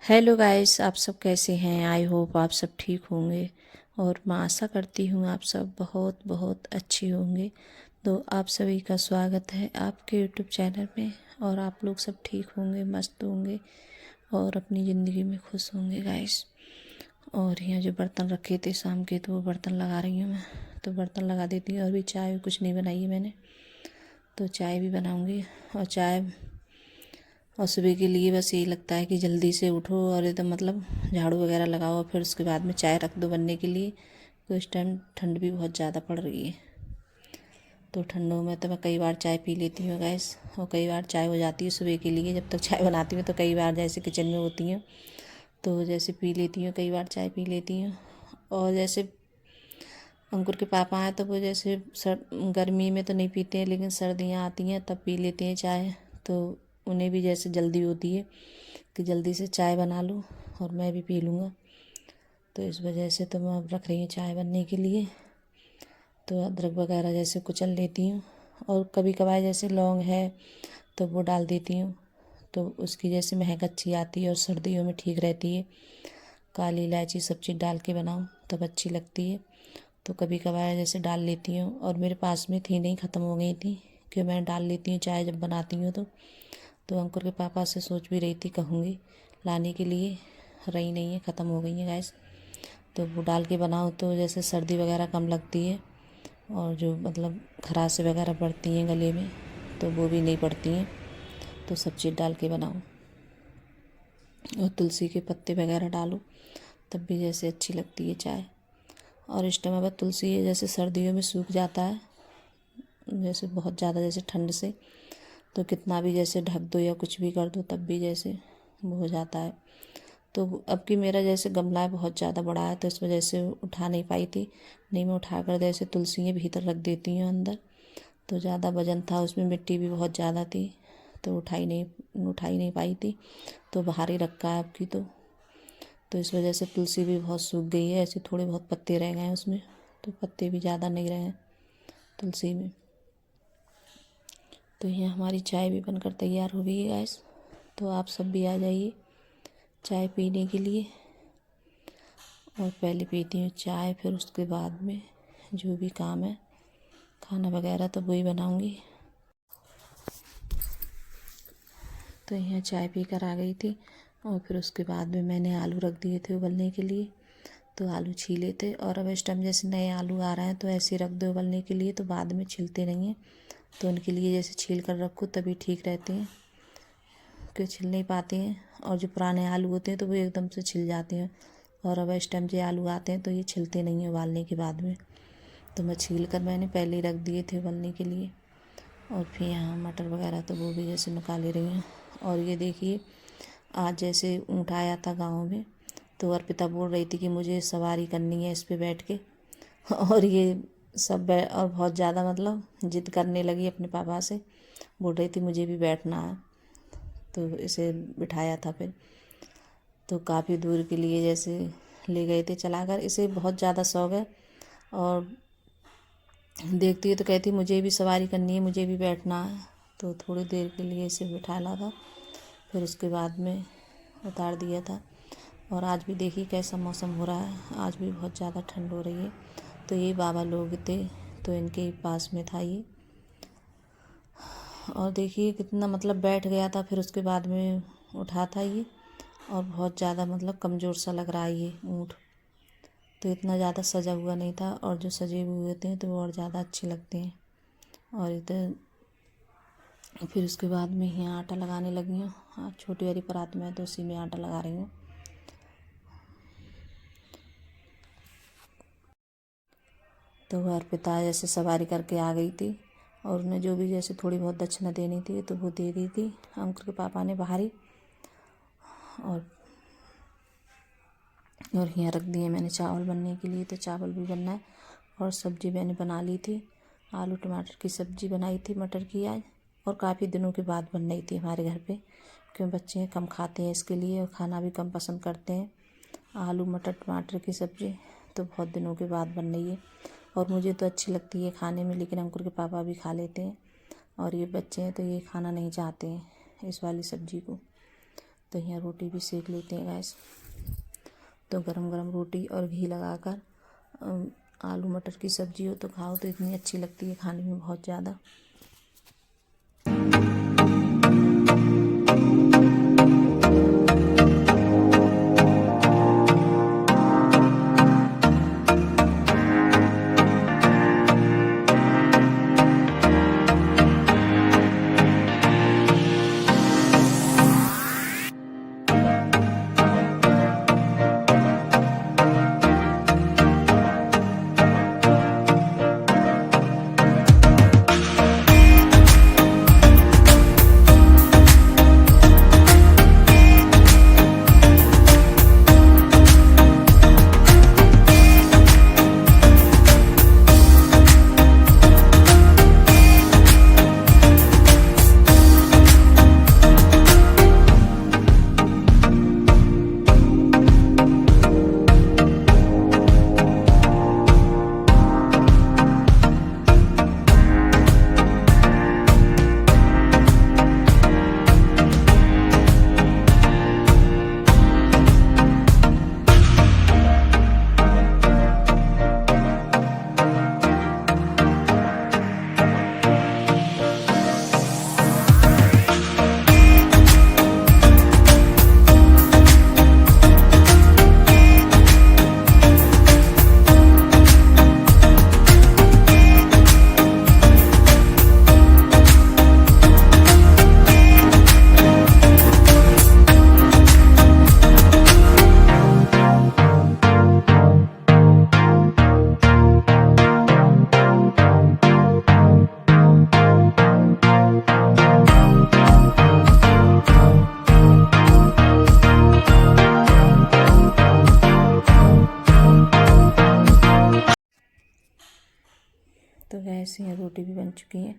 Hello guys, आप सब कैसे हैं। आई होप आप सब ठीक होंगे और मैं आशा करती हूँ आप सब बहुत बहुत अच्छे होंगे। तो आप सभी का स्वागत है आपके यूट्यूब चैनल में। और आप लोग सब ठीक होंगे, मस्त होंगे और अपनी ज़िंदगी में खुश होंगे गाइस। और यहाँ जो बर्तन रखे थे शाम के, तो वो बर्तन लगा रही हूँ मैं। तो बर्तन लगा देती हूँ। और भी चाय कुछ नहीं बनाई है मैंने, तो चाय भी बनाऊँगी। और सुबह के लिए बस यही लगता है कि जल्दी से उठो और एकदम मतलब झाड़ू वगैरह लगाओ, फिर उसके बाद में चाय रख दो बनने के लिए। तो इस टाइम ठंड भी बहुत ज़्यादा पड़ रही है, तो ठंडों में तो मैं कई बार चाय पी लेती हूँ गैस। और कई बार चाय हो जाती है सुबह के लिए, जब तक चाय बनाती हूँ तो कई बार जैसे किचन में होती हूँ तो जैसे पी लेती हूँ, कई बार चाय पी लेती हूँ। और जैसे अंकुर के पापा हैं तो वो जैसे गर्मी में तो नहीं पीते हैं, लेकिन सर्दियाँ आती हैं तब पी लेते हैं चाय। तो उन्हें भी जैसे जल्दी होती है कि जल्दी से चाय बना लूँ और मैं भी पी लूँगा। तो इस वजह से तो मैं अब रख रही हूँ चाय बनने के लिए। तो अदरक वगैरह जैसे कुचल लेती हूँ, और कभी कभार जैसे लौंग है तो वो डाल देती हूँ, तो उसकी जैसे महक अच्छी आती है और सर्दियों में ठीक रहती है। काली इलायची सब चीज़ डाल के बनाऊँ तब अच्छी लगती है। तो कभी कभार जैसे डाल लेती हूँ, और मेरे पास में थी नहीं, ख़त्म हो गई थी, कि मैं डाल लेती हूँ चाय जब बनाती हूँ तो अंकुर के पापा से सोच भी रही थी कहूँगी लाने के लिए, रही नहीं है, ख़त्म हो गई है गैस। तो वो डाल के बनाओ तो जैसे सर्दी वगैरह कम लगती है, और जो मतलब खराशें वगैरह पड़ती हैं गले में तो वो भी नहीं पड़ती हैं। तो सब चीज़ डाल के बनाओ, और तुलसी के पत्ते वगैरह डालो तब भी जैसे अच्छी लगती है चाय। और इस टाइम अगर तुलसी है जैसे सर्दियों में सूख जाता है, जैसे बहुत ज़्यादा जैसे ठंड से, तो कितना भी जैसे ढक दो या कुछ भी कर दो तब भी जैसे वो हो जाता है। तो अब कि मेरा जैसे गमला बहुत ज़्यादा बड़ा है तो इस वजह से उठा नहीं पाई थी, नहीं मैं उठा कर जैसे तुलसी भीतर रख देती हूँ अंदर। तो ज़्यादा वजन था उसमें, मिट्टी भी बहुत ज़्यादा थी, तो उठाई नहीं पाई थी, तो बाहर ही रखा है अब की। तो इस वजह से तुलसी भी बहुत सूख गई है, ऐसे थोड़े बहुत पत्ते रह गए हैं उसमें, तो पत्ते भी ज़्यादा नहीं रहे हैं तुलसी में। तो ये हमारी चाय भी बनकर तैयार हो गई है गैस। तो आप सब भी आ जाइए चाय पीने के लिए। और पहले पीती हूँ चाय, फिर उसके बाद में जो भी काम है खाना वगैरह तो वही बनाऊँगी। तो यहाँ चाय पी कर आ गई थी, और फिर उसके बाद में मैंने आलू रख दिए थे उबलने के लिए। तो आलू छीले थे, और अब इस टाइम जैसे नए आलू आ रहे हैं तो ऐसे रख दो उबलने के लिए, तो बाद में छिलते नहीं हैं। तो उनके लिए जैसे छील कर रखो तभी ठीक रहते हैं, क्यों छिल नहीं पाते हैं। और जो पुराने आलू होते हैं तो वो एकदम से छिल जाते हैं, और अब इस टाइम जो आलू आते हैं तो ये छिलते नहीं हैं उबालने के बाद में। तो मैं छील कर मैंने पहले ही रख दिए थे उबलने के लिए। और फिर यहाँ मटर वगैरह तो वो भी जैसे निकाले रही हैं। और ये देखिए आज जैसे ऊँट आया था गाँव में, तो अर्पिता बोल रही थी कि मुझे सवारी करनी है इस पे बैठ के। और ये और बहुत ज़्यादा मतलब जिद करने लगी अपने पापा से, बोल रही थी मुझे भी बैठना है। तो इसे बिठाया था फिर, तो काफ़ी दूर के लिए जैसे ले गए थे चलाकर। इसे बहुत ज़्यादा शौक है, और देखती है तो कहती मुझे भी सवारी करनी है, मुझे भी बैठना है। तो थोड़ी देर के लिए इसे बिठा ला था, फिर उसके बाद में उतार दिया था। और आज भी देखिए कैसा मौसम हो रहा है, आज भी बहुत ज़्यादा ठंड हो रही है। तो ये बाबा लोग थे तो इनके पास में था ये। और देखिए कितना मतलब बैठ गया था, फिर उसके बाद में उठा था ये। और बहुत ज़्यादा मतलब कमज़ोर सा लग रहा है ये ऊँट, तो इतना ज़्यादा सजा हुआ नहीं था। और जो सजे हुए होते हैं तो वो और ज़्यादा अच्छे लगते हैं। और इधर फिर उसके बाद में यहाँ आटा लगाने लगी हूँ। हाँ, छोटी वाली परात में है तो उसी में आटा लगा रही हूँ। तो वह अर्पिता जैसे सवारी करके आ गई थी, और उन्हें जो भी जैसे थोड़ी बहुत दक्षिणा देनी थी तो वो दे दी थी अंकुर के पापा ने बाहर ही। और यहाँ रख दिए मैंने चावल बनने के लिए, तो चावल भी बनना है। और सब्ज़ी मैंने बना ली थी, आलू टमाटर की सब्ज़ी बनाई थी मटर की आज। और काफ़ी दिनों के बाद बन रही थी हमारे घर पे, क्यों बच्चे कम खाते हैं इसके लिए, और खाना भी कम पसंद करते हैं आलू मटर टमाटर की सब्ज़ी। तो बहुत दिनों के बाद बन रही है, और मुझे तो अच्छी लगती है खाने में, लेकिन अंकुर के पापा भी खा लेते हैं। और ये बच्चे हैं तो ये खाना नहीं चाहते हैं इस वाली सब्ज़ी को। तो यहाँ रोटी भी सेक लेते हैं गैस। तो गरम गरम रोटी और घी लगाकर आलू मटर की सब्जी हो तो खाओ तो इतनी अच्छी लगती है खाने में बहुत ज़्यादा। तो गैस यहाँ रोटी भी बन चुकी है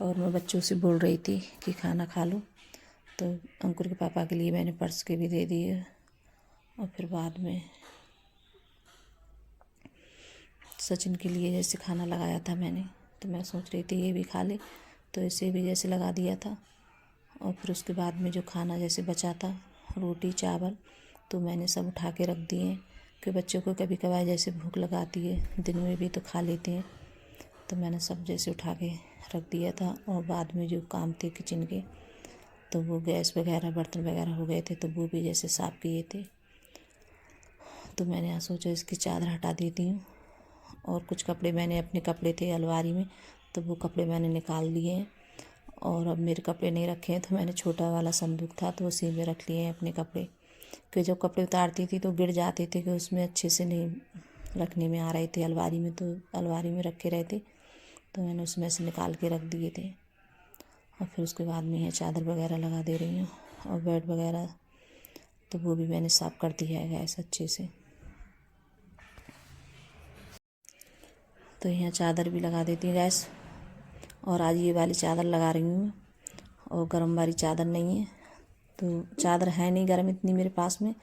और मैं बच्चों से बोल रही थी कि खाना खा लो, तो अंकुर के पापा के लिए मैंने पर्स के भी दे दिए और फिर बाद में सचिन के लिए जैसे खाना लगाया था मैंने, तो मैं सोच रही थी ये भी खा ले, तो इसे भी जैसे लगा दिया था। और फिर उसके बाद में जो खाना जैसे बचा था रोटी चावल, तो मैंने सब उठा के रख दिए कि बच्चों को कभी कभार जैसे भूख लगाती है दिन में भी तो खा लेते हैं, तो मैंने सब जैसे उठा के रख दिया था। और बाद में जो काम थे किचन के, तो वो गैस वगैरह बर्तन वगैरह हो गए थे, तो वो भी जैसे साफ़ किए थे। तो मैंने यहाँ सोचा इसकी चादर हटा देती हूँ। और कुछ कपड़े मैंने अपने कपड़े थे अलमारी में, तो वो कपड़े मैंने निकाल लिए हैं। और अब मेरे कपड़े नहीं रखे हैं, तो मैंने छोटा वाला संदूक था तो उसी में रख लिए हैं अपने कपड़े, कि जब कपड़े उतारती थी तो गिर जाते थे, कि उसमें अच्छे से नहीं रखने में आ रहे थे अलमारी में, तो अलमारी में रखे रहते, तो मैंने उसमें से निकाल के रख दिए थे। और फिर उसके बाद में ये चादर वगैरह लगा दे रही हूँ और बेड वगैरह, तो वो भी मैंने साफ़ कर दिया है गैस अच्छे से। तो यहाँ चादर भी लगा देती हूँ गैस। और आज ये वाली चादर लगा रही हूँ और गर्म वाली चादर नहीं है, तो चादर है नहीं गर्म इतनी मेरे पास में।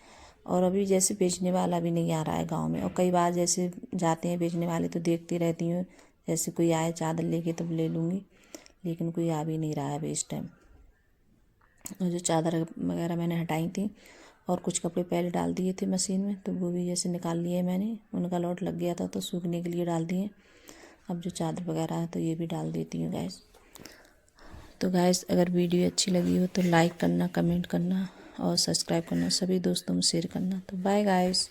और अभी जैसे बेचने वाला भी नहीं आ रहा है गांव में, और कई बार जैसे जाते हैं बेचने वाले तो देखती रहती हूँ, जैसे कोई आए चादर लेके तब ले लूँगी, लेकिन कोई आ भी नहीं रहा है अभी इस टाइम। और जो चादर वगैरह मैंने हटाई थी और कुछ कपड़े पहले डाल दिए थे मशीन में, तो वो भी जैसे निकाल लिए मैंने, उनका लॉट लग गया था तो सूखने के लिए डाल दिए। अब जो चादर वगैरह है तो ये भी डाल देती हूँ गैस। तो गैस अगर वीडियो अच्छी लगी हो तो लाइक करना, कमेंट करना और सब्सक्राइब करना, सभी दोस्तों में शेयर करना। तो बाय गाइस।